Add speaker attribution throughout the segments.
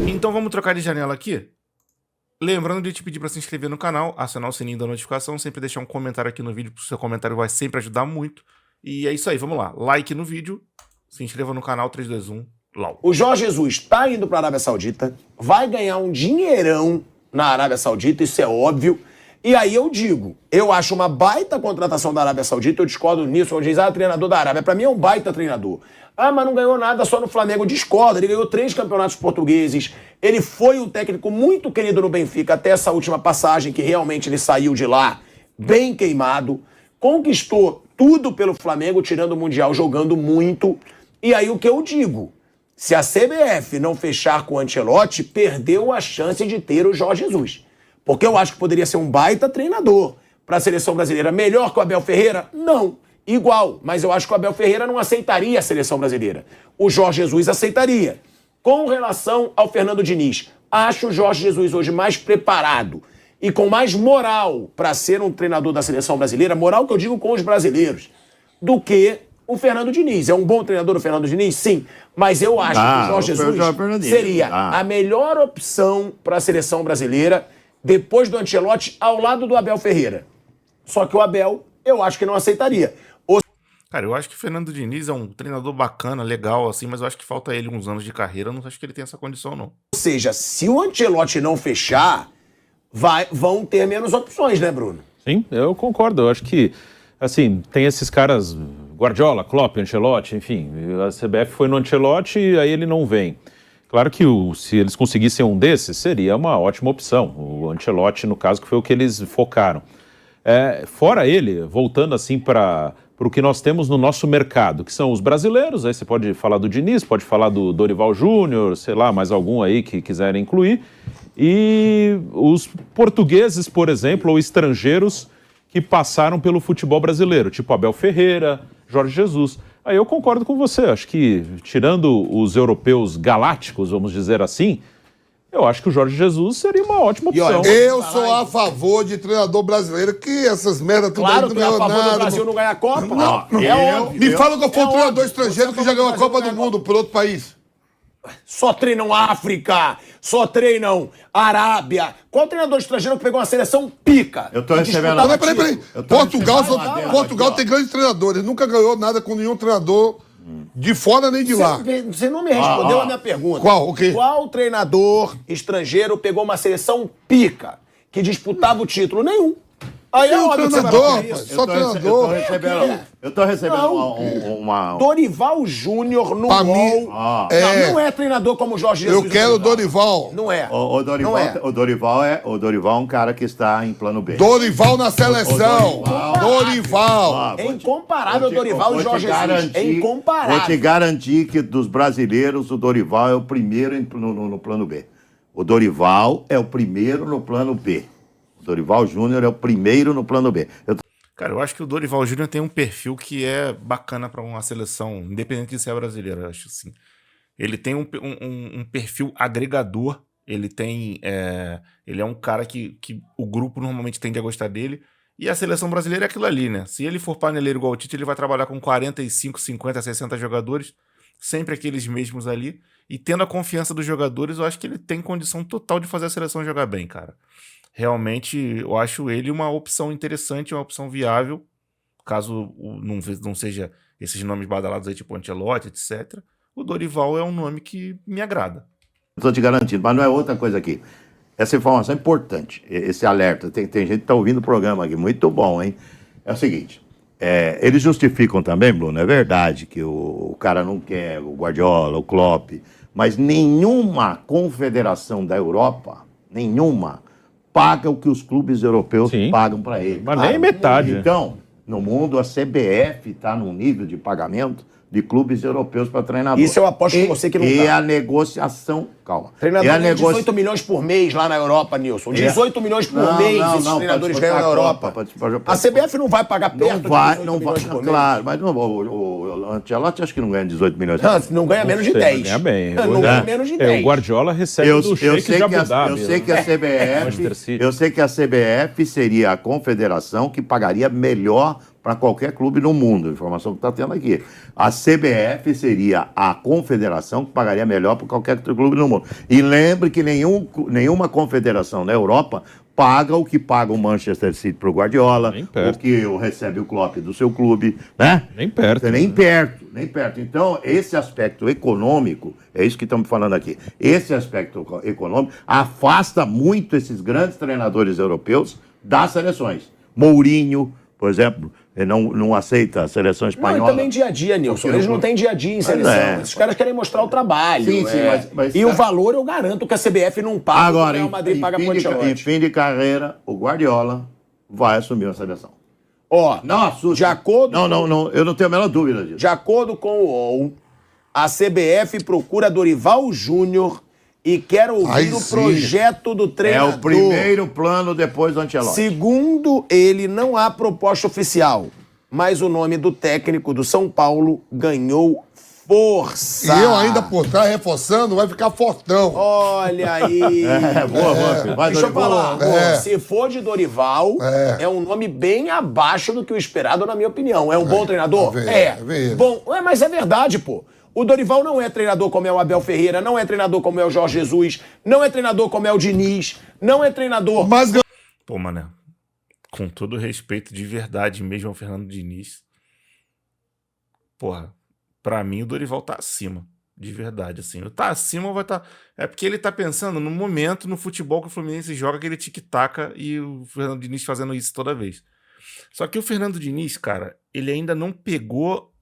Speaker 1: Então vamos trocar de janela aqui? Lembrando de te pedir para se inscrever no canal, acionar o sininho da notificação, sempre deixar um comentário aqui no vídeo, porque o seu comentário vai sempre ajudar muito. E é isso aí, vamos lá. Like no vídeo, se inscreva no canal 321 LAU.
Speaker 2: O Jorge Jesus tá indo para a Arábia Saudita, vai ganhar um dinheirão na Arábia Saudita, isso é óbvio. E aí eu digo, eu acho uma baita contratação da Arábia Saudita, eu discordo nisso, onde diz, treinador da Arábia, para mim é um baita treinador. Mas não ganhou nada só no Flamengo, eu discordo, ele ganhou 3 campeonatos portugueses, ele foi um técnico muito querido no Benfica até essa última passagem, que realmente ele saiu de lá bem queimado, conquistou tudo pelo Flamengo, tirando o Mundial, jogando muito. E aí o que eu digo, se a CBF não fechar com o Ancelotti, perdeu a chance de ter o Jorge Jesus. Porque eu acho que poderia ser um baita treinador para a seleção brasileira. Melhor que o Abel Ferreira? Não. Igual. Mas eu acho que o Abel Ferreira não aceitaria a seleção brasileira. O Jorge Jesus aceitaria. Com relação ao Fernando Diniz, acho o Jorge Jesus hoje mais preparado e com mais moral para ser um treinador da seleção brasileira, moral que eu digo com os brasileiros, do que o Fernando Diniz. É um bom treinador o Fernando Diniz? Sim. Mas eu acho que o Jorge Jesus seria a melhor opção para a seleção brasileira depois do Ancelotti, ao lado do Abel Ferreira. Só que o Abel, eu acho que não aceitaria.
Speaker 1: Cara, eu acho que o Fernando Diniz é um treinador bacana, legal, assim, mas eu acho que falta ele uns anos de carreira, eu não acho que ele tem essa condição, não.
Speaker 2: Ou seja, se o Ancelotti não fechar, vão ter menos opções, né, Bruno?
Speaker 3: Sim, eu concordo. Eu acho que, assim, tem esses caras, Guardiola, Klopp, Ancelotti, enfim, a CBF foi no Ancelotti e aí ele não vem. Claro que se eles conseguissem um desses, seria uma ótima opção. O Ancelotti, no caso, que foi o que eles focaram. Fora ele, voltando assim para o que nós temos no nosso mercado, que são os brasileiros, aí você pode falar do Diniz, pode falar do Dorival Júnior, sei lá, mais algum aí que quiserem incluir, e os portugueses, por exemplo, ou estrangeiros que passaram pelo futebol brasileiro, tipo Abel Ferreira, Jorge Jesus. Aí eu concordo com você, acho que tirando os europeus galácticos, vamos dizer assim, eu acho que o Jorge Jesus seria uma ótima opção.
Speaker 4: Eu sou a favor de treinador brasileiro, que essas merdas tudo
Speaker 2: Claro
Speaker 4: aí
Speaker 2: que
Speaker 4: não
Speaker 2: é a
Speaker 4: ganhou
Speaker 2: favor
Speaker 4: nada.
Speaker 2: do Brasil não ganhar a Copa.
Speaker 4: Não,
Speaker 2: É óbvio.
Speaker 4: Me fala qual foi o treinador
Speaker 2: óbvio.
Speaker 4: estrangeiro que já ganhou a Copa do Mundo por outro país.
Speaker 2: Só treinam África, só treinam Arábia. Qual treinador estrangeiro que pegou uma seleção pica?
Speaker 5: Eu tô recebendo...
Speaker 4: Peraí. Portugal tem grandes treinadores. Nunca ganhou nada com nenhum treinador de fora nem de lá.
Speaker 2: Você não me respondeu a minha pergunta.
Speaker 4: Qual? O quê?
Speaker 2: Qual treinador estrangeiro pegou uma seleção pica que disputava o título? Nenhum. Aí é óbvio que você vai falar isso.
Speaker 4: Só treinador.
Speaker 5: Eu tô recebendo uma...
Speaker 2: Dorival Júnior no
Speaker 4: Pra
Speaker 2: UOL.
Speaker 4: mim,
Speaker 2: Não é treinador como o Jorge Jesus.
Speaker 4: Eu quero o Dorival.
Speaker 2: Não é.
Speaker 5: O Dorival é um cara que está em plano B.
Speaker 4: Dorival na seleção. Dorival.
Speaker 2: É incomparável o Dorival e Jorge Jesus. É incomparável.
Speaker 5: Vou te garantir que dos brasileiros, o Dorival é o primeiro no plano B. O Dorival é o primeiro no plano B. O Dorival Júnior é o primeiro no plano B.
Speaker 1: Cara, eu acho que o Dorival Júnior tem um perfil que é bacana para uma seleção, independente de ser brasileira, eu acho assim. Ele tem um perfil agregador, ele é um cara que o grupo normalmente tende a gostar dele, e a seleção brasileira é aquilo ali, né? Se ele for paneleiro igual o Tite, ele vai trabalhar com 45, 50, 60 jogadores, sempre aqueles mesmos ali, e tendo a confiança dos jogadores, eu acho que ele tem condição total de fazer a seleção jogar bem, cara. Realmente, eu acho ele uma opção interessante, uma opção viável, caso não seja esses nomes badalados aí, tipo Ancelotti, etc. O Dorival é um nome que me agrada.
Speaker 5: Estou te garantindo, mas não é outra coisa aqui. Essa informação é importante, esse alerta. Tem gente que está ouvindo o programa aqui, muito bom, hein? É o seguinte, eles justificam também, Bruno, é verdade que o cara não quer o Guardiola, o Klopp, mas nenhuma confederação da Europa, nenhuma, paga o que os clubes europeus pagam para ele.
Speaker 3: Mas nem metade.
Speaker 5: Então, no mundo, a CBF está num nível de pagamento de clubes europeus para treinador.
Speaker 2: Isso eu aposto com você que não tá.
Speaker 5: E a negociação... Calma.
Speaker 2: Treinador ganha 18 milhões por mês lá na Europa, Nilson. 18 milhões por mês esses treinadores ganham na Europa. A CBF não vai pagar perto de 18 milhões por mês.
Speaker 5: Claro, mas o Ancelotti acho que não ganha 18 milhões.
Speaker 2: Não ganha menos de 10.
Speaker 3: Ganha bem.
Speaker 2: Não ganha menos de 10.
Speaker 3: O Guardiola recebe do Sheik de Abu Dhabi.
Speaker 5: Eu sei que a CBF seria a confederação que pagaria melhor para qualquer clube no mundo, a informação que está tendo aqui. A CBF seria a confederação que pagaria melhor para qualquer outro clube no mundo. E lembre que nenhuma confederação na Europa paga o que paga o Manchester City para o Guardiola, o que recebe o Klopp do seu clube, né?
Speaker 3: Nem perto.
Speaker 5: Nem perto. Então, esse aspecto econômico, é isso que estamos falando aqui, esse aspecto econômico afasta muito esses grandes treinadores europeus das seleções. Mourinho, por exemplo, não aceita a seleção espanhola.
Speaker 2: Não, e também dia a dia, Nilson. Eles não têm dia a dia em seleção. Esses caras querem mostrar o trabalho.
Speaker 5: Sim, mas
Speaker 2: e o valor eu garanto que a CBF não paga.
Speaker 5: Agora,
Speaker 2: o Real Madrid paga pro Ancelotti.
Speaker 5: em fim de carreira, o Guardiola vai assumir a seleção.
Speaker 2: Ó,
Speaker 5: Não assusta.
Speaker 2: de acordo...
Speaker 5: Não, eu não tenho a menor dúvida disso.
Speaker 2: De acordo com o UOL, a CBF procura Dorival Júnior e quer ouvir o projeto do
Speaker 5: É
Speaker 2: treinador.
Speaker 5: o primeiro plano depois do Ancelotti.
Speaker 2: Segundo ele, não há proposta oficial, mas o nome do técnico do São Paulo ganhou força.
Speaker 4: E eu ainda por trás, reforçando, vai ficar fortão.
Speaker 2: Olha aí.
Speaker 5: Boa, vai,
Speaker 2: Deixa eu
Speaker 5: Dorival.
Speaker 2: falar. Se for de Dorival, é um nome bem abaixo do que o esperado, na minha opinião. É um bom treinador? Bom, mas é verdade, pô. O Dorival não é treinador como é o Abel Ferreira, não é treinador como é o Jorge Jesus, não é treinador como é o Diniz, não é treinador...
Speaker 4: Mas
Speaker 1: Pô, mané, com todo respeito de verdade mesmo ao Fernando Diniz, porra, pra mim o Dorival tá acima, de verdade, assim. Tá acima ou vai tá... É porque ele tá pensando no momento, no futebol que o Fluminense joga, aquele tic-tac e o Fernando Diniz fazendo isso toda vez. Só que o Fernando Diniz, cara, ele ainda não pegou...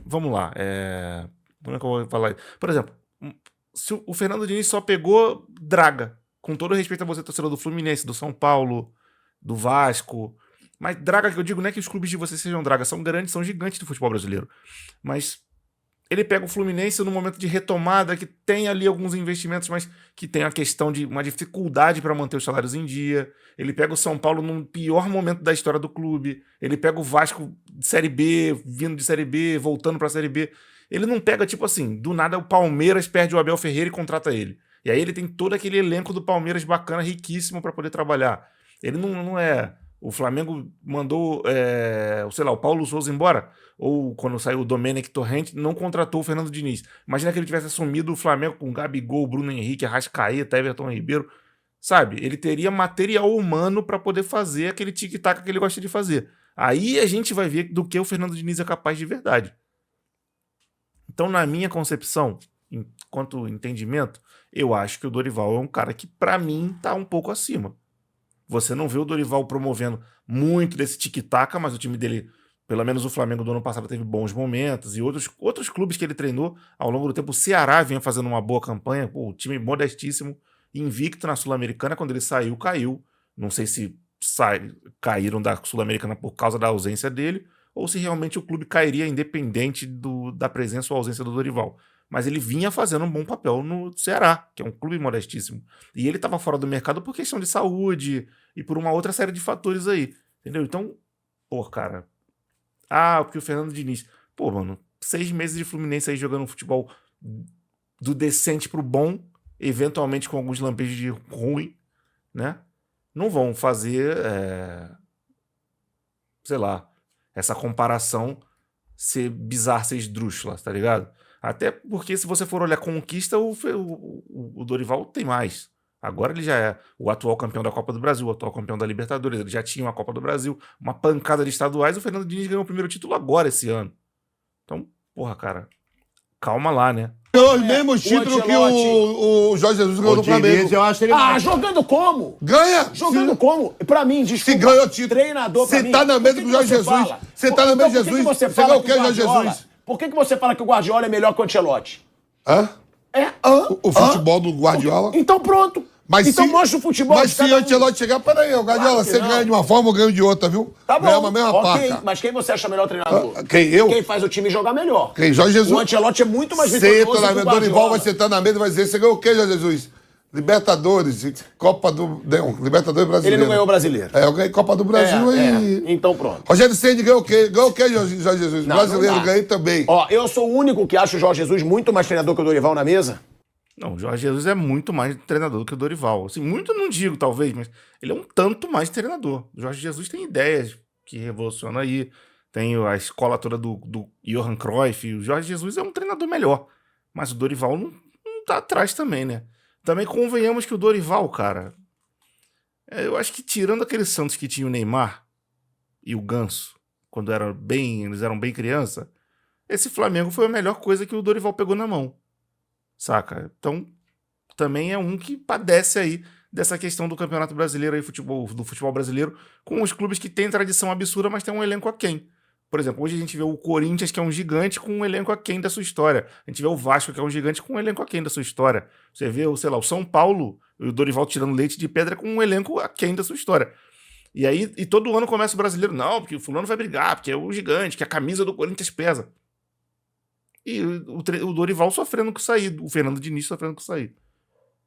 Speaker 1: Vamos lá, como é que eu vou falar? Por exemplo, se o Fernando Diniz só pegou draga, com todo respeito a você, torcedor do Fluminense, do São Paulo, do Vasco, mas draga que eu digo não é que os clubes de vocês sejam draga, são grandes, são gigantes do futebol brasileiro, mas ele pega o Fluminense num momento de retomada, que tem ali alguns investimentos, mas que tem a questão de uma dificuldade para manter os salários em dia. Ele pega o São Paulo num pior momento da história do clube. Ele pega o Vasco de Série B, vindo de Série B, voltando para a Série B. Ele não pega, tipo assim, do nada o Palmeiras perde o Abel Ferreira e contrata ele. E aí ele tem todo aquele elenco do Palmeiras bacana, riquíssimo para poder trabalhar. Ele não é... O Flamengo mandou, sei lá, o Paulo Souza embora, ou quando saiu o Domenech Torrent, não contratou o Fernando Diniz. Imagina que ele tivesse assumido o Flamengo com Gabigol, Bruno Henrique, Arrascaeta, Everton Ribeiro, sabe? Ele teria material humano para poder fazer aquele tic-tac que ele gosta de fazer. Aí a gente vai ver do que o Fernando Diniz é capaz de verdade. Então, na minha concepção, enquanto entendimento, eu acho que o Dorival é um cara que, para mim, tá um pouco acima. Você não vê o Dorival promovendo muito desse tic-tac, mas o time dele, pelo menos o Flamengo do ano passado, teve bons momentos. E outros clubes que ele treinou ao longo do tempo. O Ceará vinha fazendo uma boa campanha. Pô, o time modestíssimo, invicto na Sul-Americana. Quando ele saiu, caiu. Não sei se caíram da Sul-Americana por causa da ausência dele, ou se realmente o clube cairia independente da presença ou ausência do Dorival. Mas ele vinha fazendo um bom papel no Ceará, que é um clube modestíssimo. E ele estava fora do mercado por questão de saúde e por uma outra série de fatores aí, entendeu? Então, pô, cara... porque o Fernando Diniz... Pô, mano, 6 meses de Fluminense aí jogando futebol do decente pro bom, eventualmente com alguns lampejos de ruim, né? Não vão fazer, sei lá, essa comparação ser bizarra, ser esdrúxula, tá ligado? Até porque se você for olhar conquista, o Dorival tem mais. Agora ele já é o atual campeão da Copa do Brasil, o atual campeão da Libertadores, ele já tinha uma Copa do Brasil, uma pancada de estaduais, o Fernando Diniz ganhou o primeiro título agora esse ano. Então, porra, cara, calma lá, né?
Speaker 4: Ganhou os mesmos títulos que o Jorge Jesus ganhou no Flamengo.
Speaker 5: Eu acho ele
Speaker 2: jogando como?
Speaker 4: Ganha!
Speaker 2: Jogando como? Pra mim, desculpa.
Speaker 4: Se ganhou título.
Speaker 2: Treinador pra
Speaker 4: Você
Speaker 2: mim.
Speaker 4: tá na mesa com o Jorge Jesus. Você tá na mesa com Jesus. Você ganhou o que, Jorge Jesus?
Speaker 2: Por que você fala que o Guardiola é melhor que o Ancelotti?
Speaker 4: O futebol do Guardiola?
Speaker 2: Então pronto. Então mostra o futebol.
Speaker 4: Mas se o Ancelotti chegar, peraí, o Guardiola, você ganha de uma forma ou ganha de outra, viu?
Speaker 2: Tá bom.
Speaker 4: Ganha uma mesma paca.
Speaker 2: Mas quem você acha melhor treinador?
Speaker 4: Quem, eu?
Speaker 2: Quem faz o time jogar melhor.
Speaker 4: Quem? Jorge Jesus.
Speaker 2: O Ancelotti é muito mais vitorioso que o Guardiola.
Speaker 4: Dorival vai sentar na mesa e vai dizer, você ganhou o quê, Jorge Jesus? Libertadores, Copa do... Libertadores brasileiro.
Speaker 2: Ele não ganhou o brasileiro.
Speaker 4: Eu ganhei Copa do Brasil e...
Speaker 2: Então pronto.
Speaker 4: Rogério Ceni ganhou o quê? Ganhou o quê, Jorge Jesus? Brasileiro ganhei também.
Speaker 2: Eu sou o único que acha o Jorge Jesus muito mais treinador que o Dorival na mesa.
Speaker 1: Não, o Jorge Jesus é muito mais treinador do que o Dorival. Assim, muito não digo, talvez, mas ele é um tanto mais treinador. O Jorge Jesus tem ideias que revoluciona aí. Tem a escola toda do Johan Cruyff. O Jorge Jesus é um treinador melhor. Mas o Dorival não tá atrás também, né? Também convenhamos que o Dorival, cara... eu acho que tirando aquele Santos que tinha o Neymar e o Ganso, quando eles eram bem criança, esse Flamengo foi a melhor coisa que o Dorival pegou na mão. Saca? Então, também é um que padece aí dessa questão do Campeonato Brasileiro aí, do futebol brasileiro, com os clubes que têm tradição absurda, mas tem um elenco aquém. Por exemplo, hoje a gente vê o Corinthians, que é um gigante, com um elenco aquém da sua história. A gente vê o Vasco, que é um gigante, com um elenco aquém da sua história. Você vê, sei lá, o São Paulo, o Dorival tirando leite de pedra com um elenco aquém da sua história. E aí, todo ano começa o brasileiro, não, porque o fulano vai brigar, porque é o gigante, que a camisa do Corinthians pesa. E o Dorival sofrendo com isso aí, o Fernando Diniz sofrendo com isso aí.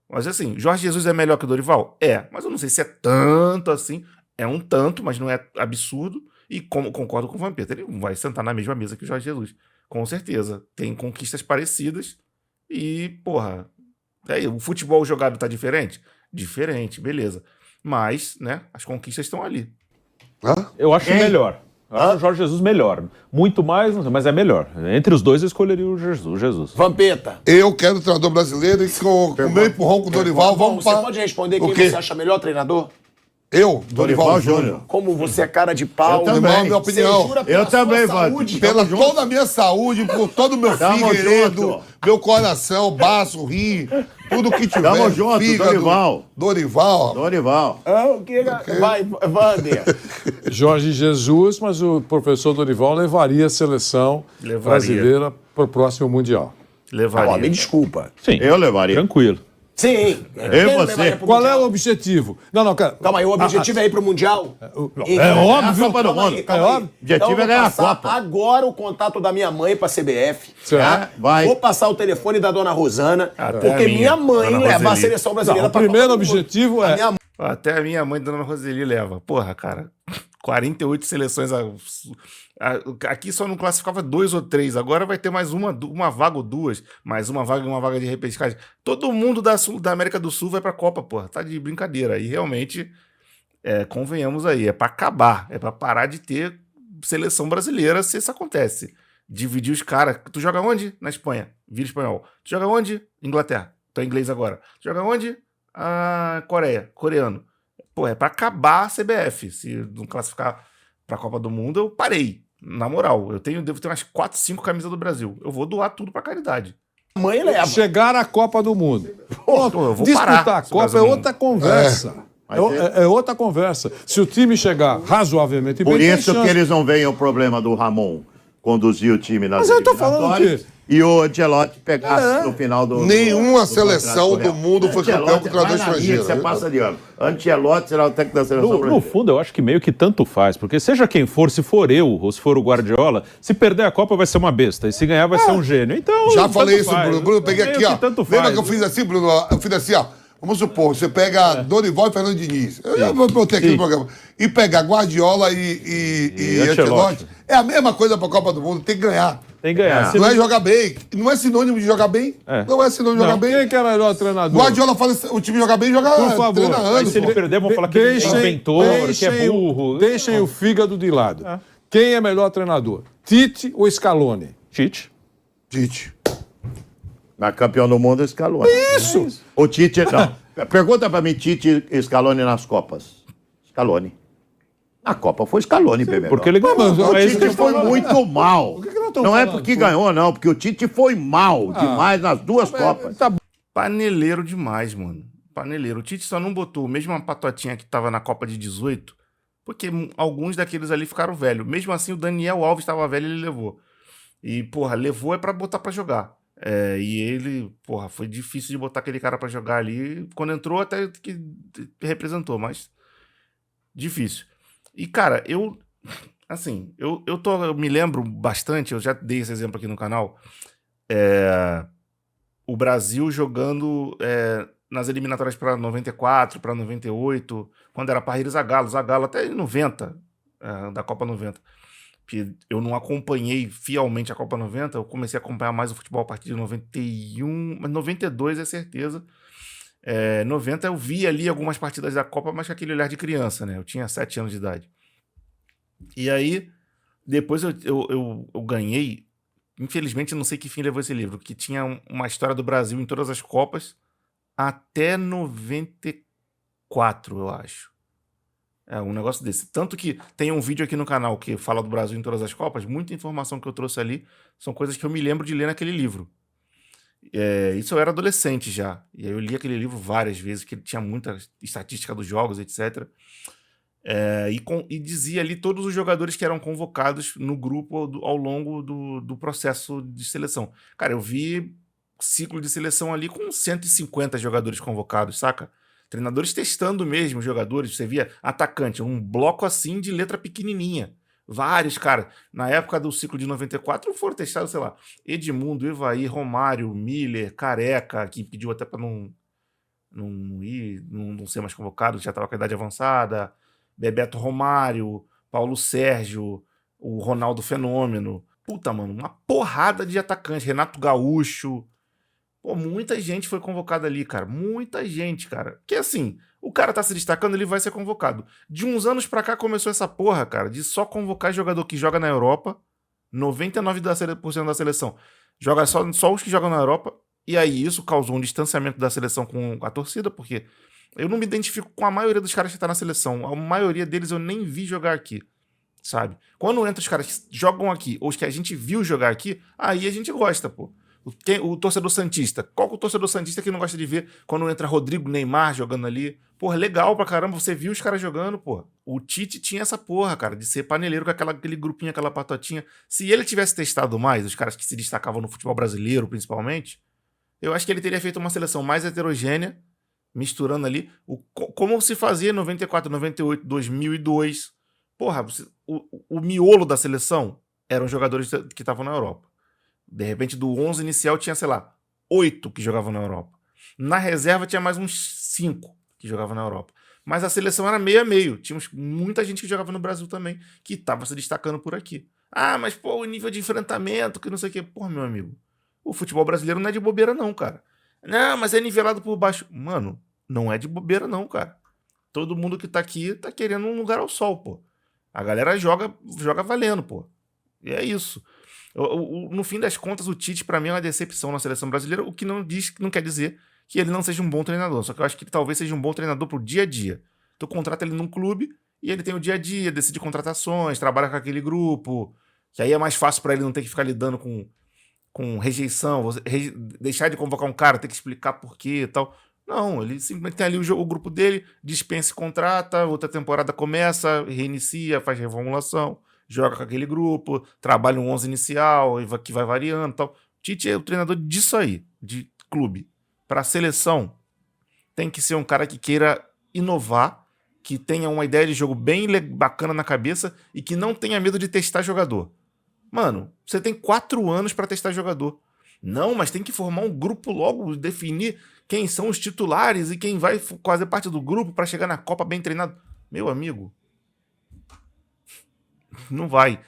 Speaker 1: Mas assim, Jorge Jesus é melhor que o Dorival? É, mas eu não sei se é tanto assim. É um tanto, mas não é absurdo. E concordo com o Vampeta, ele vai sentar na mesma mesa que o Jorge Jesus. Com certeza. Tem conquistas parecidas. E, porra, o futebol jogado tá diferente? Diferente, beleza. Mas, né, as conquistas estão ali.
Speaker 3: Eu acho melhor. Eu acho o Jorge Jesus melhor. Muito mais, não sei, mas é melhor. Entre os dois eu escolheria o Jesus.
Speaker 2: Vampeta.
Speaker 4: Eu quero o treinador brasileiro e com o meu empurrão com o Dorival, vamos
Speaker 2: Você
Speaker 4: para...
Speaker 2: pode responder quem você acha melhor treinador?
Speaker 4: Eu, Dorival Júnior.
Speaker 2: Como você é cara de pau.
Speaker 5: Eu também.
Speaker 4: Irmão, minha opinião.
Speaker 2: Você jura pela
Speaker 5: Eu também,
Speaker 2: sua
Speaker 5: Vante.
Speaker 2: saúde?
Speaker 4: Pela toda a minha saúde, por todo o meu
Speaker 5: Tamo
Speaker 4: fígado,
Speaker 5: junto.
Speaker 4: meu coração, baço, rim, tudo que tiver.
Speaker 5: Tamo junto, Dorival.
Speaker 4: Dorival.
Speaker 2: O que? Vai, Vander.
Speaker 6: Jorge Jesus, mas o professor Dorival levaria a seleção brasileira para o próximo Mundial.
Speaker 1: Levaria.
Speaker 2: Me desculpa.
Speaker 3: Sim,
Speaker 5: Eu levaria.
Speaker 3: tranquilo.
Speaker 2: Sim.
Speaker 5: E você?
Speaker 6: Qual é o objetivo? Não, cara.
Speaker 2: Calma aí, o objetivo é ir pro Mundial?
Speaker 6: É óbvio.
Speaker 5: A Copa do Mundo.
Speaker 6: É óbvio.
Speaker 5: O objetivo é ganhar a Copa.
Speaker 2: Agora o contato da minha mãe pra CBF.
Speaker 6: Certo.
Speaker 5: Vai.
Speaker 2: Vou passar o telefone da dona Rosana,
Speaker 1: Até
Speaker 2: porque
Speaker 1: a minha,
Speaker 2: minha mãe
Speaker 1: dona
Speaker 2: leva a
Speaker 1: Roseli.
Speaker 2: seleção brasileira
Speaker 6: O
Speaker 2: pra
Speaker 6: primeiro
Speaker 2: Copa do Mundo.
Speaker 6: objetivo
Speaker 2: A
Speaker 6: é...
Speaker 2: minha
Speaker 1: Até a minha mãe, dona Roseli, leva. Porra, cara. 48 seleções. Aqui só não classificava 2 ou 3. Agora vai ter mais uma vaga ou duas. Mais uma vaga e uma vaga de repescagem. Todo mundo da América do Sul vai pra Copa, porra. Tá de brincadeira. E realmente, convenhamos aí, é pra acabar. É pra parar de ter seleção brasileira se isso acontece. Dividir os caras. Tu joga onde? Na Espanha. Vira espanhol. Tu joga onde? Inglaterra. Tu é inglês agora. Tu joga onde? Coreia. Coreano. Pô, é pra acabar a CBF. Se não classificar pra Copa do Mundo, eu parei. Na moral, devo ter umas 4, 5 camisas do Brasil. Eu vou doar tudo pra caridade.
Speaker 2: mãe leva.
Speaker 6: Chegar à Copa do Mundo.
Speaker 1: Pô, eu vou
Speaker 6: Disputar
Speaker 1: parar,
Speaker 6: a
Speaker 1: se o
Speaker 6: Copa
Speaker 1: Brasil
Speaker 6: é
Speaker 1: não-
Speaker 6: outra conversa. É outra conversa. Se o time chegar razoavelmente bem,
Speaker 5: Por
Speaker 6: tem
Speaker 5: isso
Speaker 6: chance.
Speaker 5: que eles não veem o problema do Ramon conduzir o time nas
Speaker 6: Mas eu tô falando
Speaker 5: eliminatórias
Speaker 6: que-
Speaker 5: e o Ancelotti pegasse no final do...
Speaker 4: Nenhuma
Speaker 5: do
Speaker 4: seleção
Speaker 5: contrato
Speaker 4: do mundo foi campeão
Speaker 5: Ancelotti,
Speaker 4: com treinador
Speaker 5: vai na minha
Speaker 4: estrangeiro,
Speaker 5: que Você
Speaker 4: né?
Speaker 5: passa de ano. Ancelotti será o técnico da seleção
Speaker 3: No
Speaker 5: brasileira.
Speaker 3: fundo, eu acho que meio que tanto faz, porque seja quem for, se for eu ou se for o Guardiola, se perder a Copa vai ser uma besta, e se ganhar vai ser um gênio. Então,
Speaker 4: Já
Speaker 3: tanto
Speaker 4: falei isso,
Speaker 3: faz.
Speaker 4: Bruno. Bruno, eu peguei
Speaker 3: Meio
Speaker 4: aqui,
Speaker 3: que
Speaker 4: ó.
Speaker 3: tanto
Speaker 4: Lembra
Speaker 3: faz.
Speaker 4: que eu fiz assim, Bruno? Eu fiz assim, ó. Vamos supor, você pega Dorival e Fernando Diniz. Eu já vou botar aqui no programa. E pegar Guardiola e
Speaker 3: Ancelotti.
Speaker 4: Ancelotti. É a mesma coisa pra Copa do Mundo, tem que ganhar.
Speaker 3: Tem que ganhar. Se
Speaker 4: Não é jogar bem. Não é sinônimo de jogar bem. Não é sinônimo de
Speaker 6: Não,
Speaker 4: jogar bem.
Speaker 6: quem que é melhor treinador?
Speaker 4: Guardiola fala o time jogar bem, joga
Speaker 6: Por favor.
Speaker 4: treina
Speaker 3: Aí
Speaker 4: anos.
Speaker 3: se ele
Speaker 4: pô.
Speaker 3: perder, vão falar que ele é inventor, que é burro.
Speaker 6: Deixem o fígado de lado. Quem é melhor treinador? Tite ou Scaloni?
Speaker 3: Tite.
Speaker 4: Tite.
Speaker 5: Mas campeão do mundo é Scaloni.
Speaker 6: Isso.
Speaker 5: O Tite... Não. Pergunta pra mim, Tite e Scaloni nas Copas. Scaloni. Na Copa foi Scaloni, bem melhor.
Speaker 3: Porque ele ganhou.
Speaker 6: mas
Speaker 5: O
Speaker 3: É isso que
Speaker 5: Tite
Speaker 3: eu
Speaker 5: foi
Speaker 3: falo.
Speaker 5: muito mal.
Speaker 6: que nós estamos
Speaker 5: Não é
Speaker 6: falando?
Speaker 5: porque ganhou, não. Porque o Tite foi mal demais nas duas Copas.
Speaker 6: Tá
Speaker 1: Paneleiro demais, mano. Paneleiro. O Tite só não botou mesmo uma patotinha que tava na Copa de 18, porque alguns daqueles ali ficaram velhos. Mesmo assim, o Daniel Alves estava velho e ele levou. E, porra, levou é pra botar pra jogar. E ele, porra, foi difícil de botar aquele cara pra jogar ali. Quando entrou, até que representou, mas difícil. E, cara, eu me lembro bastante, eu já dei esse exemplo aqui no canal, o Brasil jogando nas eliminatórias para 94, para 98, quando era Parreira e Zagallo até em 90, da Copa 90. Que eu não acompanhei fielmente a Copa 90, eu comecei a acompanhar mais o futebol a partir de 91, mas 92 é certeza. 90 eu vi ali algumas partidas da Copa, mas com aquele olhar de criança, né? Eu tinha 7 anos de idade. E aí, depois eu ganhei, infelizmente eu não sei que fim levou esse livro, que tinha uma história do Brasil em todas as Copas até 94, eu acho. É um negócio desse. Tanto que tem um vídeo aqui no canal que fala do Brasil em todas as Copas, muita informação que eu trouxe ali são coisas que eu me lembro de ler naquele livro. Isso eu era adolescente já. E aí eu li aquele livro várias vezes, que ele tinha muita estatística dos jogos, etc. E dizia ali todos os jogadores que eram convocados no grupo ao longo do processo de seleção. Cara, eu vi ciclo de seleção ali com 150 jogadores convocados, saca? Treinadores testando mesmo os jogadores. Você via atacante, um bloco assim de letra pequenininha. Vários, cara. Na época do ciclo de 94 foram testados, sei lá, Edmundo, Evair, Romário, Miller, Careca, que pediu até pra não ser mais convocado, já estava com a idade avançada, Bebeto Romário, Paulo Sérgio, o Ronaldo Fenômeno. Puta, mano, uma porrada de atacantes. Renato Gaúcho. Pô, muita gente foi convocada ali, cara. Muita gente, cara. Porque assim, o cara tá se destacando, ele vai ser convocado. De uns anos pra cá começou essa porra, cara, de só convocar jogador que joga na Europa. 99% da seleção joga só os que jogam na Europa. E aí isso causou um distanciamento da seleção com a torcida, porque eu não me identifico com a maioria dos caras que tá na seleção. A maioria deles eu nem vi jogar aqui, sabe? Quando entra os caras que jogam aqui, ou os que a gente viu jogar aqui, aí a gente gosta, pô. O torcedor santista. Qual que é o torcedor santista que não gosta de ver quando entra Rodrigo, Neymar jogando ali? Porra, legal pra caramba, você viu os caras jogando, porra. O Tite tinha essa porra, cara, de ser paneleiro com aquele grupinho, aquela patotinha. Se ele tivesse testado mais, os caras que se destacavam no futebol brasileiro, principalmente, eu acho que ele teria feito uma seleção mais heterogênea, misturando ali, como se fazia em 94, 98, 2002. Porra, o miolo da seleção eram jogadores que estavam na Europa. De repente, do 11 inicial tinha, sei lá, 8 que jogavam na Europa. Na reserva tinha mais uns 5 que jogavam na Europa. Mas a seleção era meio a meio. Tinha muita gente que jogava no Brasil também, que estava se destacando por aqui. Ah, mas pô, o nível de enfrentamento, que não sei o quê. Porra, meu amigo, o futebol brasileiro não é de bobeira não, cara. Não, mas é nivelado por baixo. Mano, não é de bobeira não, cara. Todo mundo que tá aqui tá querendo um lugar ao sol, pô. A galera joga valendo, pô. E é isso. No fim das contas, o Tite, pra mim, é uma decepção na seleção brasileira, o que não quer dizer que ele não seja um bom treinador. Só que eu acho que ele talvez seja um bom treinador pro dia a dia. Tu contrata ele num clube e ele tem o dia a dia, decide contratações, trabalha com aquele grupo, que aí é mais fácil pra ele não ter que ficar lidando com rejeição, deixar de convocar um cara, ter que explicar por quê e tal. Não, ele simplesmente tem ali o grupo dele, dispensa e contrata, outra temporada começa, reinicia, faz reformulação, joga com aquele grupo, trabalha um 11 inicial, que vai variando e tal. Tite é o treinador disso aí, de clube. Para a seleção, tem que ser um cara que queira inovar, que tenha uma ideia de jogo bem bacana na cabeça e que não tenha medo de testar jogador. Mano, você tem 4 anos para testar jogador. Não, mas tem que formar um grupo logo, definir quem são os titulares e quem vai fazer parte do grupo para chegar na Copa bem treinado. Meu amigo, não vai.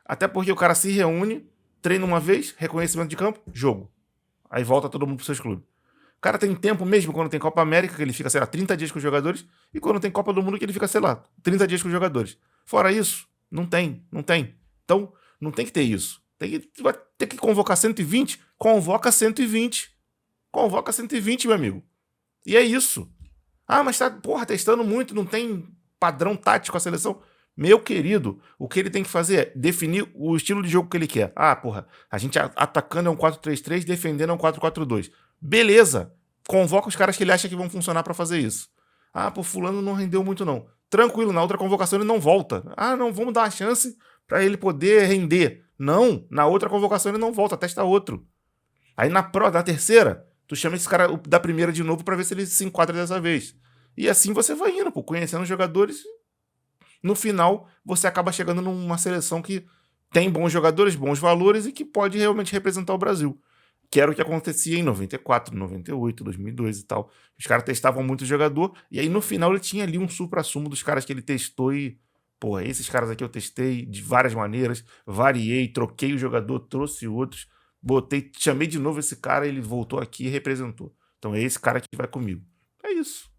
Speaker 1: Até porque o cara se reúne, treina uma vez, reconhecimento de campo, jogo. Aí volta todo mundo pros seus clubes. O cara tem tempo mesmo quando tem Copa América, que ele fica, sei lá, 30 dias com os jogadores, e quando tem Copa do Mundo, que ele fica, sei lá, 30 dias com os jogadores. Fora isso, não tem. Então, não tem que ter isso. Vai ter que convocar 120? Convoca 120. Convoca 120, meu amigo. E é isso. Ah, mas tá, porra, testando muito, não tem padrão tático a seleção. Meu querido, o que ele tem que fazer é definir o estilo de jogo que ele quer. Ah, porra, a gente atacando é um 4-3-3, defendendo é um 4-4-2. Beleza. Convoca os caras que ele acha que vão funcionar pra fazer isso. Ah, pô, fulano não rendeu muito não. Tranquilo, na outra convocação ele não volta. Ah, não, vamos dar uma chance pra ele poder render. Não, na outra convocação ele não volta, testa outro. Aí na terceira, tu chama esse cara da primeira de novo pra ver se ele se enquadra dessa vez. E assim você vai indo, pô, conhecendo os jogadores. No final, você acaba chegando numa seleção que tem bons jogadores, bons valores e que pode realmente representar o Brasil. Que era o que acontecia em 94, 98, 2002 e tal. Os caras testavam muito jogador e aí no final ele tinha ali um supra-sumo dos caras que ele testou e... Pô, esses caras aqui eu testei de várias maneiras, variei, troquei o jogador, trouxe outros, chamei de novo esse cara, ele voltou aqui e representou. Então é esse cara que vai comigo. É isso.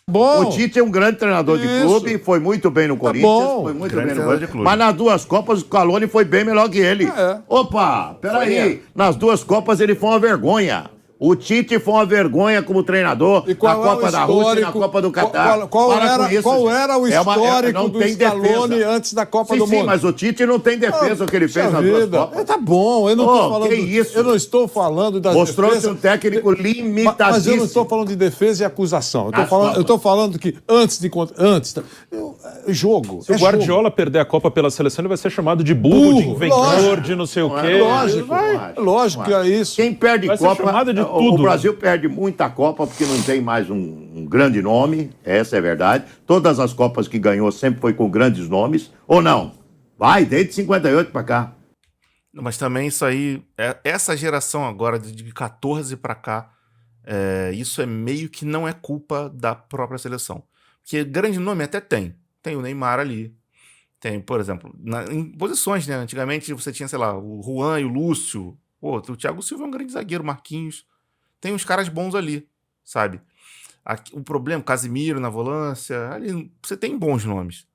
Speaker 6: Bom.
Speaker 5: O Tite é um grande treinador de
Speaker 6: Isso.
Speaker 5: clube, foi muito bem no Corinthians,
Speaker 6: bom.
Speaker 5: foi muito
Speaker 1: Grande
Speaker 5: bem no
Speaker 1: treinador de
Speaker 5: Corinthians.
Speaker 1: clube.
Speaker 5: Mas nas 2 Copas o Scaloni foi bem melhor que ele.
Speaker 6: É.
Speaker 5: Opa, peraí. Nas 2 Copas ele foi uma vergonha. O Tite foi uma vergonha como treinador
Speaker 6: E qual
Speaker 5: na
Speaker 6: é o
Speaker 5: Copa da Rússia e na
Speaker 6: histórico-
Speaker 5: Copa do Catar.
Speaker 6: Qual
Speaker 5: Para
Speaker 6: era,
Speaker 5: com isso,
Speaker 6: qual
Speaker 5: gente.
Speaker 6: era o
Speaker 5: É uma-
Speaker 6: histórico
Speaker 5: não
Speaker 6: do
Speaker 5: tem
Speaker 6: Scaloni
Speaker 5: defesa.
Speaker 6: antes da Copa
Speaker 5: Sim,
Speaker 6: do Mundo?
Speaker 5: mas o Tite não tem defesa o que ele fez
Speaker 6: Puxa
Speaker 5: nas 2
Speaker 6: vida.
Speaker 5: Copas.
Speaker 6: Tá bom, eu não
Speaker 5: Ô,
Speaker 6: tô falando.
Speaker 5: que isso?
Speaker 6: Eu não estou falando da
Speaker 5: Mostrou-se
Speaker 6: defesa.
Speaker 5: um técnico
Speaker 6: Mas eu
Speaker 5: limitadíssimo.
Speaker 6: não estou falando de defesa e acusação. Eu
Speaker 5: Nas
Speaker 6: tô
Speaker 5: Copas.
Speaker 6: falando que antes de jogo.
Speaker 3: Se o Guardiola perder a Copa pela seleção, ele vai ser chamado de burro, de inventor,
Speaker 6: lógico.
Speaker 3: de não sei o
Speaker 5: Não é
Speaker 3: quê.
Speaker 6: Lógico, lógico que é isso.
Speaker 5: Quem perde
Speaker 3: Vai ser
Speaker 5: Copa,
Speaker 3: chamado de
Speaker 5: o
Speaker 3: tudo.
Speaker 5: Brasil perde muita Copa porque não tem mais um grande nome, essa é a verdade. Todas as Copas que ganhou sempre foi com grandes nomes, ou não? Vai, desde 58 pra cá.
Speaker 1: Mas também isso aí, essa geração agora de 14 pra cá, isso é meio que não é culpa da própria seleção. Porque grande nome até tem. Tem o Neymar ali. Tem, por exemplo, em posições, né? Antigamente você tinha, sei lá, o Juan e o Lúcio. Pô, o Thiago Silva é um grande zagueiro, Marquinhos. Tem uns caras bons ali, sabe? O problema, Casimiro na volância, ali você tem bons nomes.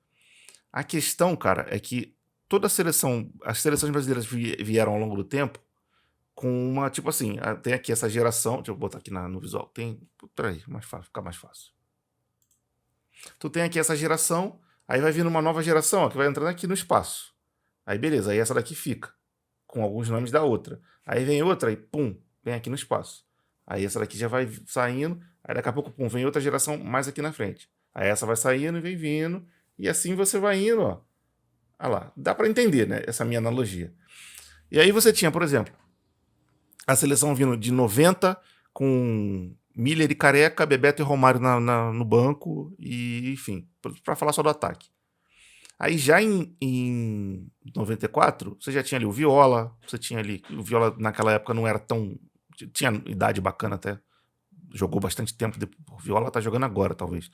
Speaker 1: A questão, cara, é que toda a seleção, as seleções brasileiras vieram ao longo do tempo com uma, tipo assim, tem aqui essa geração, deixa eu botar aqui no visual, peraí, fica mais fácil. Tu tem aqui essa geração, aí vai vir uma nova geração, ó, que vai entrando aqui no espaço. Aí beleza, aí essa daqui fica, com alguns nomes da outra. Aí vem outra e pum, vem aqui no espaço. Aí essa daqui já vai saindo, aí daqui a pouco, pum, vem outra geração mais aqui na frente. Aí essa vai saindo e vem vindo, e assim você vai indo, ó. Ah lá, dá pra entender, né, essa minha analogia. E aí você tinha, por exemplo, a seleção vindo de 90 com Miller e Careca, Bebeto e Romário no banco, e enfim, pra falar só do ataque. Aí já em 94, você já tinha ali o Viola, o Viola naquela época não era tão... Tinha idade bacana até, jogou bastante tempo, o Viola tá jogando agora, talvez.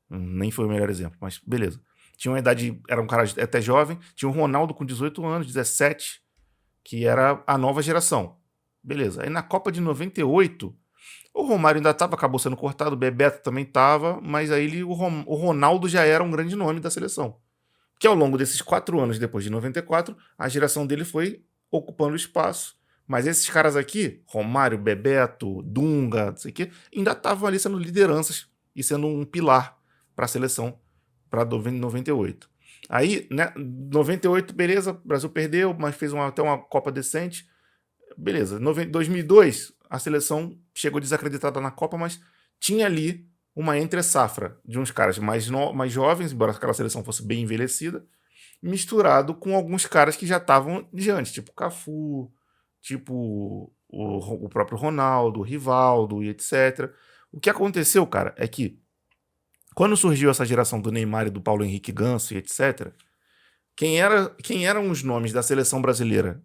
Speaker 1: Nem foi o melhor exemplo, mas beleza. Tinha uma idade, era um cara até jovem, tinha o Ronaldo com 18 anos, 17, que era a nova geração. Beleza. Aí na Copa de 98, o Romário ainda tava, acabou sendo cortado, o Bebeto também tava, mas aí o Ronaldo já era um grande nome da seleção. Que ao longo desses 4 anos, depois de 94, a geração dele foi ocupando espaço. Mas esses caras aqui, Romário, Bebeto, Dunga, não sei o quê, ainda estavam ali sendo lideranças e sendo um pilar para a seleção para 98. Aí, né, 98, beleza, o Brasil perdeu, mas fez até uma Copa decente. Beleza, 2002, a seleção chegou desacreditada na Copa, mas tinha ali uma entre-safra de uns caras mais jovens, embora aquela seleção fosse bem envelhecida, misturado com alguns caras que já estavam diante, tipo Cafu, tipo o próprio Ronaldo, o Rivaldo e etc. O que aconteceu, cara, é que quando surgiu essa geração do Neymar e do Paulo Henrique Ganso e etc., quem eram os nomes da seleção brasileira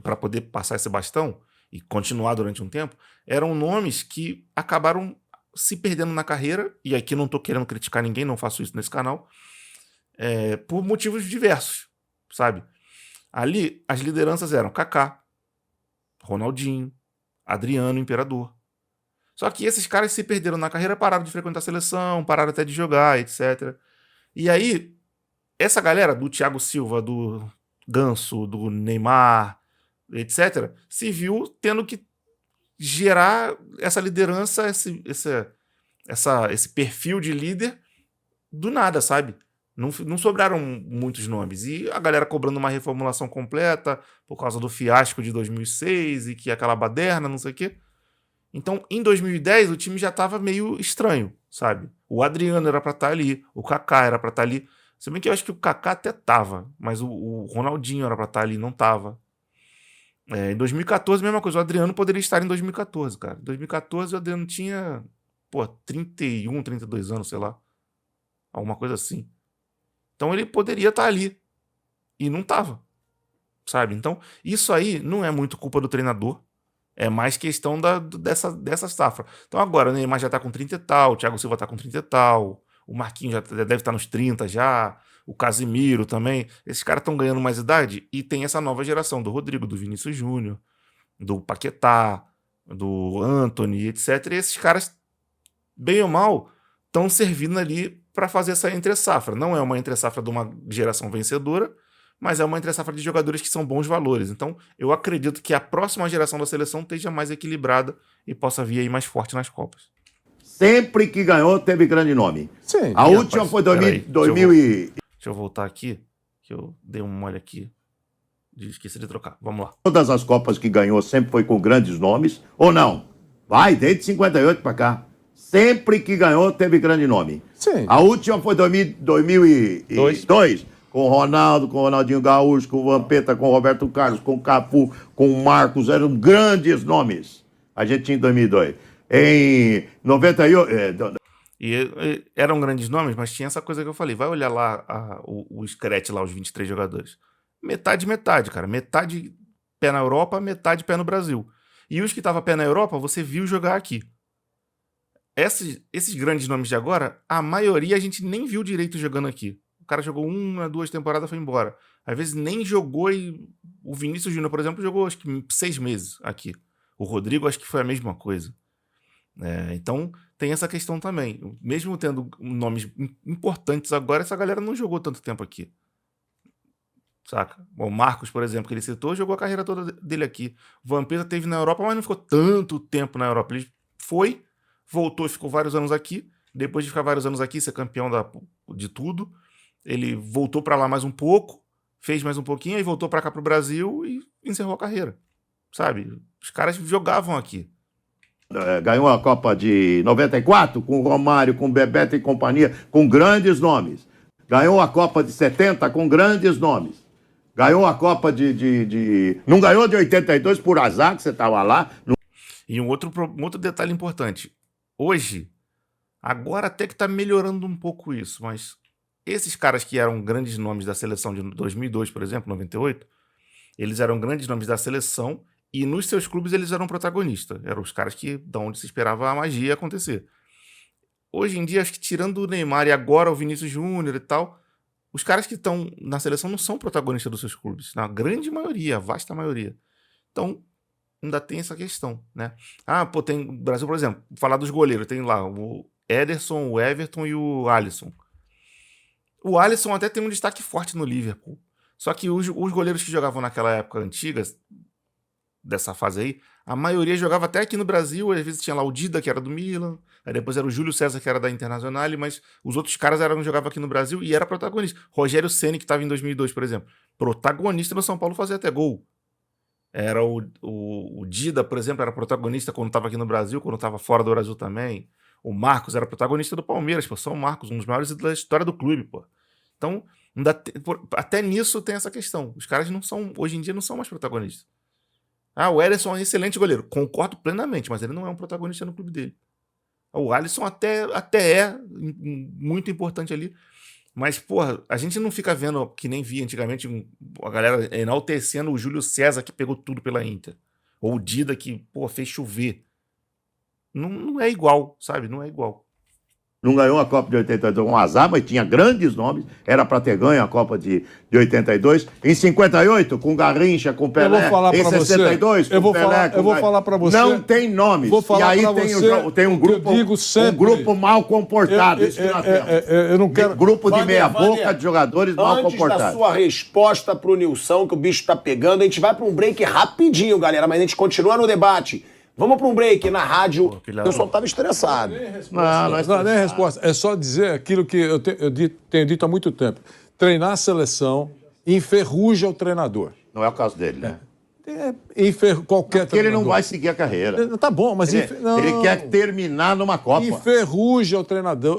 Speaker 1: para poder passar esse bastão e continuar durante um tempo, eram nomes que acabaram se perdendo na carreira, e aqui não estou querendo criticar ninguém, não faço isso nesse canal, por motivos diversos, sabe? Ali, as lideranças eram Kaká, Ronaldinho, Adriano, Imperador. Só que esses caras se perderam na carreira, pararam de frequentar a seleção, pararam até de jogar, etc. E aí, essa galera do Thiago Silva, do Ganso, do Neymar, etc., se viu tendo que gerar essa liderança, esse perfil de líder do nada, sabe? Não sobraram muitos nomes. E a galera cobrando uma reformulação completa por causa do fiasco de 2006 e que aquela baderna, não sei o quê. Então, em 2010, o time já estava meio estranho, sabe? O Adriano era para estar ali, o Kaká era para estar ali. Se bem que eu acho que o Kaká até tava, mas o Ronaldinho era para estar ali, não tava. Em 2014, mesma coisa, o Adriano poderia estar em 2014, cara. Em 2014, o Adriano tinha, 31, 32 anos, sei lá. Alguma coisa assim. Então, ele poderia estar ali. E não tava, sabe? Então, isso aí não é muito culpa do treinador. É mais questão dessa safra. Então agora o Neymar já tá com 30 e tal, o Thiago Silva tá com 30 e tal, o Marquinhos já deve estar nos 30 já, o Casimiro também. Esses caras estão ganhando mais idade e tem essa nova geração do Rodrigo, do Vinícius Júnior, do Paquetá, do Antony, etc. E esses caras, bem ou mal, estão servindo ali para fazer essa entre-safra. Não é uma entre-safra de uma geração vencedora, mas é uma entre-safra de jogadores que são bons valores. Então, eu acredito que a próxima geração da seleção esteja mais equilibrada e possa vir aí mais forte nas Copas.
Speaker 5: Sempre que ganhou, teve grande nome.
Speaker 6: Sim.
Speaker 5: A última foi 2000 e...
Speaker 1: Deixa eu voltar aqui, que eu dei um mole aqui. Esqueci de trocar. Vamos lá.
Speaker 5: Todas as Copas que ganhou sempre foi com grandes nomes, ou não? Vai, desde 58 para cá. Sempre que ganhou, teve grande nome.
Speaker 6: Sim.
Speaker 5: A última foi 2002, com o Ronaldo, com o Ronaldinho Gaúcho, com o Vampeta, com o Roberto Carlos, com o Cafu, com o Marcos, eram grandes nomes. A gente tinha em 2002. Em 98...
Speaker 1: E eram grandes nomes, mas tinha essa coisa que eu falei. Vai olhar lá o Scratch, lá, os 23 jogadores. Metade, cara. Metade pé na Europa, metade pé no Brasil. E os que estavam pé na Europa, você viu jogar aqui. Esses grandes nomes de agora, a maioria a gente nem viu direito jogando aqui. O cara jogou 1, 2 temporadas e foi embora. Às vezes nem jogou e... O Vinícius Júnior, por exemplo, jogou acho que 6 meses aqui. O Rodrigo acho que foi a mesma coisa. Então tem essa questão também. Mesmo tendo nomes importantes agora, essa galera não jogou tanto tempo aqui. Saca? O Marcos, por exemplo, que ele citou, jogou a carreira toda dele aqui. O Vampeta teve na Europa, mas não ficou tanto tempo na Europa. Ele foi, voltou e ficou vários anos aqui. Depois de ficar vários anos aqui, ser campeão de tudo, ele voltou para lá mais um pouco, fez mais um pouquinho, aí voltou para cá pro Brasil e encerrou a carreira. Sabe? Os caras jogavam aqui.
Speaker 5: Ganhou a Copa de 94 com o Romário, com o Bebeto e companhia, com grandes nomes. Ganhou a Copa de 70 com grandes nomes. Ganhou a Copa Não ganhou de 82 por azar, que você estava lá.
Speaker 1: E um outro detalhe importante. Hoje, agora até que está melhorando um pouco isso, mas esses caras que eram grandes nomes da seleção de 2002, por exemplo, 98, eles eram grandes nomes da seleção e nos seus clubes eles eram protagonistas. Eram os caras de onde se esperava a magia acontecer. Hoje em dia, acho que tirando o Neymar e agora o Vinícius Júnior e tal, os caras que estão na seleção não são protagonistas dos seus clubes. Na grande maioria, a vasta maioria. Então, ainda tem essa questão, né? Tem o Brasil, por exemplo, falar dos goleiros, tem lá o Ederson, o Everton e o Alisson. O Alisson até tem um destaque forte no Liverpool. Só que os goleiros que jogavam naquela época antiga, dessa fase aí, a maioria jogava até aqui no Brasil, às vezes tinha lá o Dida, que era do Milan, aí depois era o Júlio César, que era da Internacional, mas os outros caras jogavam aqui no Brasil e era protagonista. Rogério Ceni, que estava em 2002, por exemplo, protagonista no São Paulo, fazia até gol. Era o Dida, por exemplo, era protagonista quando estava aqui no Brasil, quando estava fora do Brasil também. O Marcos era protagonista do Palmeiras, pô, São Marcos, um dos maiores da história do clube, pô. Então, até nisso tem essa questão. Os caras hoje em dia não são mais protagonistas. O Ederson é um excelente goleiro. Concordo plenamente, mas ele não é um protagonista no clube dele. O Alisson até é muito importante ali. Mas, porra, a gente não fica vendo, que nem via antigamente, a galera enaltecendo o Júlio César, que pegou tudo pela Inter. Ou o Dida, que, fez chover. Não é igual, sabe? Não é igual.
Speaker 5: Não ganhou a Copa de 82, um azar, mas tinha grandes nomes. Era para ter ganho a Copa de 82. Em 58, com Garrincha, com Pelé.
Speaker 6: Eu vou falar
Speaker 5: em
Speaker 6: pra
Speaker 5: 62,
Speaker 6: você.
Speaker 5: com Pelé.
Speaker 6: Eu vou falar para você.
Speaker 5: Não tem nomes.
Speaker 6: Vou falar
Speaker 5: e aí tem um grupo mal comportado.
Speaker 6: Eu não quero...
Speaker 5: Grupo de meia-boca de jogadores mal comportados.
Speaker 2: Antes da sua resposta pro Nilson, que o bicho tá pegando, a gente vai para um break rapidinho, galera, mas a gente continua no debate. Vamos para um break na rádio. O pessoal estava estressado.
Speaker 6: Não é nem resposta. É só dizer aquilo que eu tenho dito há muito tempo. Treinar a seleção enferruja o treinador.
Speaker 5: Não é o caso dele, né?
Speaker 6: Qualquer
Speaker 5: Porque ele não vai seguir a carreira.
Speaker 6: Tá bom, mas...
Speaker 5: Ele quer terminar numa Copa.
Speaker 6: Enferruja o treinador.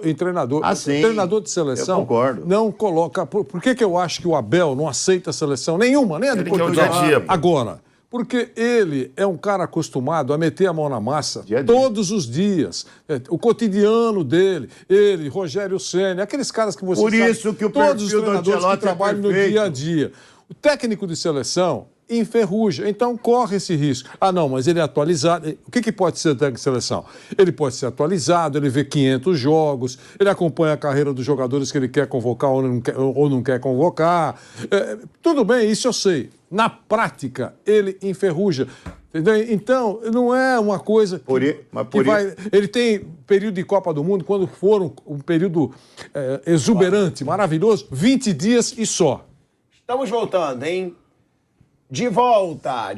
Speaker 5: Sim,
Speaker 6: o treinador de seleção...
Speaker 5: Eu concordo.
Speaker 6: Não coloca... Por que eu acho que o Abel não aceita a seleção nenhuma, nem a de Portugal? Agora... Porque ele é um cara acostumado a meter a mão na massa todos os dias. O cotidiano dele, ele, Rogério Ceni, aqueles caras que você
Speaker 5: Por
Speaker 6: sabe,
Speaker 5: isso que o
Speaker 6: todos os
Speaker 5: perfil do
Speaker 6: treinadores que
Speaker 5: Ancelotti
Speaker 6: trabalham no dia a dia. O técnico de seleção enferruja, então corre esse risco. Não, mas ele é atualizado. O que pode ser técnico de seleção? Ele pode ser ele vê 500 jogos, ele acompanha a carreira dos jogadores que ele quer convocar ou não quer convocar. Tudo bem, isso eu sei. Na prática, ele enferruja. Entendeu? Então, não é uma coisa Ele tem período de Copa do Mundo, quando for um período exuberante, maravilhoso, 20 dias e só.
Speaker 2: Estamos voltando, hein? De volta,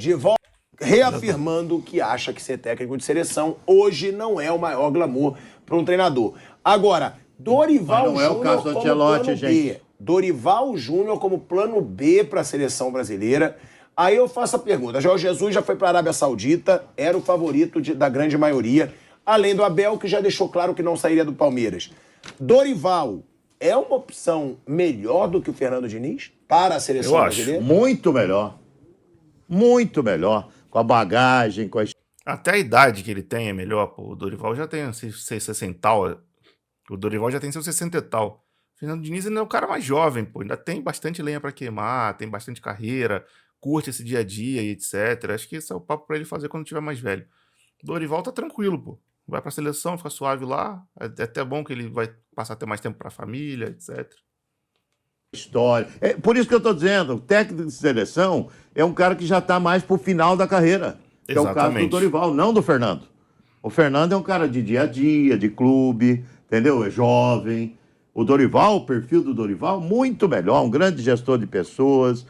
Speaker 2: reafirmando que acha que ser técnico de seleção hoje não é o maior glamour para um treinador. Agora, Dorival
Speaker 5: Mas não é o caso do Ancelotti, gente.
Speaker 2: Dorival Júnior como plano B para a seleção brasileira. Aí eu faço a pergunta. Jorge Jesus já foi para a Arábia Saudita, era o favorito da grande maioria, além do Abel, que já deixou claro que não sairia do Palmeiras. Dorival é uma opção melhor do que o Fernando Diniz para a seleção brasileira?
Speaker 5: Muito melhor. Muito melhor. Com a bagagem, com a...
Speaker 1: Até a idade que ele tem é melhor, pô. O Dorival já tem seus 60 e tal. O Dorival já tem seus 60 e tal. O Fernando Diniz ainda é um cara mais jovem, pô. Ainda tem bastante lenha pra queimar, tem bastante carreira, curte esse dia a dia e etc. Acho que esse é o papo pra ele fazer quando tiver mais velho. O Dorival tá tranquilo, pô. Vai pra seleção, fica suave lá. É até bom que ele vai passar até mais tempo pra família, etc.
Speaker 5: História. É por isso que eu tô dizendo, o técnico de seleção é um cara que já tá mais pro final da carreira. Que é o caso do Dorival, não do Fernando. O Fernando é um cara de dia a dia, de clube, entendeu? É jovem. O Dorival, o perfil do Dorival, muito melhor, um grande gestor de pessoas.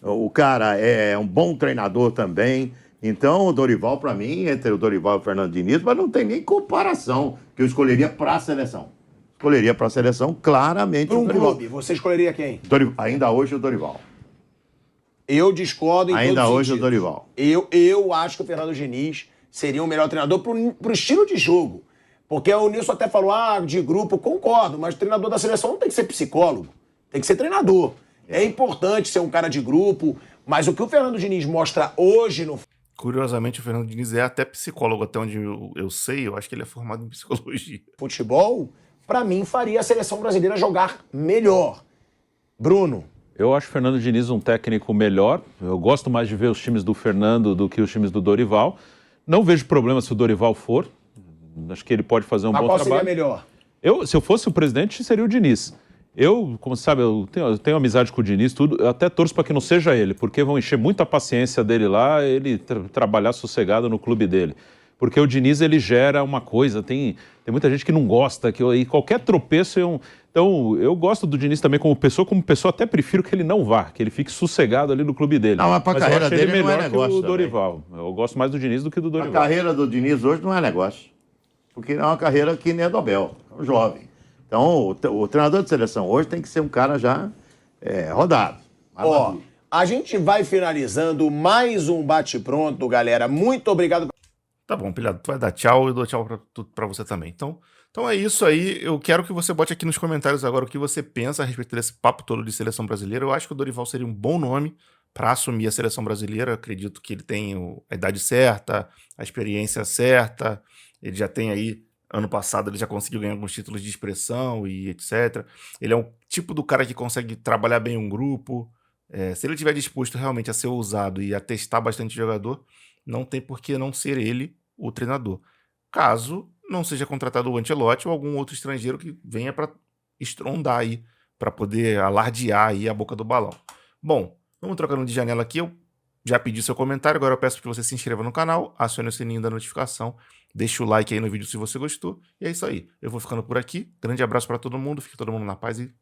Speaker 5: O cara é um bom treinador também. Então, o Dorival, para mim, entre o Dorival e o Fernando Diniz, mas não tem nem comparação, que eu escolheria para a seleção. Escolheria para a seleção, claramente.
Speaker 2: Para um clube, você escolheria quem?
Speaker 5: Ainda hoje o Dorival.
Speaker 2: Eu discordo em
Speaker 5: ainda hoje o Dorival.
Speaker 2: Eu acho que o Fernando Diniz seria o melhor treinador pro estilo de jogo. Porque o Nilson até falou, de grupo, concordo, mas o treinador da seleção não tem que ser psicólogo, tem que ser treinador. É importante ser um cara de grupo, mas o que o Fernando Diniz mostra hoje no...
Speaker 1: Curiosamente, o Fernando Diniz é até psicólogo, até onde eu sei, eu acho que ele é formado em psicologia.
Speaker 2: Futebol, pra mim, faria a seleção brasileira jogar melhor. Bruno?
Speaker 3: Eu acho o Fernando Diniz um técnico melhor. Eu gosto mais de ver os times do Fernando do que os times do Dorival. Não vejo problema se o Dorival for. Acho que ele pode fazer um bom trabalho.
Speaker 2: Qual seria melhor?
Speaker 3: Se eu fosse o presidente, seria o Diniz. Eu, como você sabe, eu tenho amizade com o Diniz, tudo. Eu até torço para que não seja ele, porque vão encher muito a paciência dele lá, ele trabalhar sossegado no clube dele. Porque o Diniz, ele gera uma coisa, tem muita gente que não gosta, e qualquer tropeço é um... Então, eu gosto do Diniz também como pessoa até prefiro que ele não vá, que ele fique sossegado ali no clube dele.
Speaker 5: Não, mas pra carreira dele
Speaker 3: ele
Speaker 5: não é
Speaker 3: melhor
Speaker 5: negócio
Speaker 3: que o
Speaker 5: também.
Speaker 3: Dorival. Eu gosto mais do Diniz do que do Dorival.
Speaker 5: A carreira do Diniz hoje não é negócio, porque é uma carreira que nem é do Abel, é um jovem. Então, o treinador de seleção hoje tem que ser um cara já rodado.
Speaker 2: A gente vai finalizando mais um bate-pronto, galera. Muito obrigado.
Speaker 1: Tá bom, Pilhado, tu vai dar tchau e eu dou tchau pra você também. Então é isso aí. Eu quero que você bote aqui nos comentários agora o que você pensa a respeito desse papo todo de seleção brasileira. Eu acho que o Dorival seria um bom nome para assumir a seleção brasileira. Eu acredito que ele tem a idade certa, a experiência certa. Ele já tem aí, ano passado, ele já conseguiu ganhar alguns títulos de expressão e etc. Ele é um tipo do cara que consegue trabalhar bem um grupo. Se ele estiver disposto realmente a ser ousado e a testar bastante jogador, não tem por que não ser ele o treinador. Caso não seja contratado o Ancelotti ou algum outro estrangeiro que venha para estrondar aí, para poder alardear aí a boca do balão. Bom, vamos trocando de janela aqui. Eu já pedi seu comentário, agora eu peço que você se inscreva no canal, acione o sininho da notificação, deixe o like aí no vídeo se você gostou. E é isso aí. Eu vou ficando por aqui. Grande abraço para todo mundo, fique todo mundo na paz e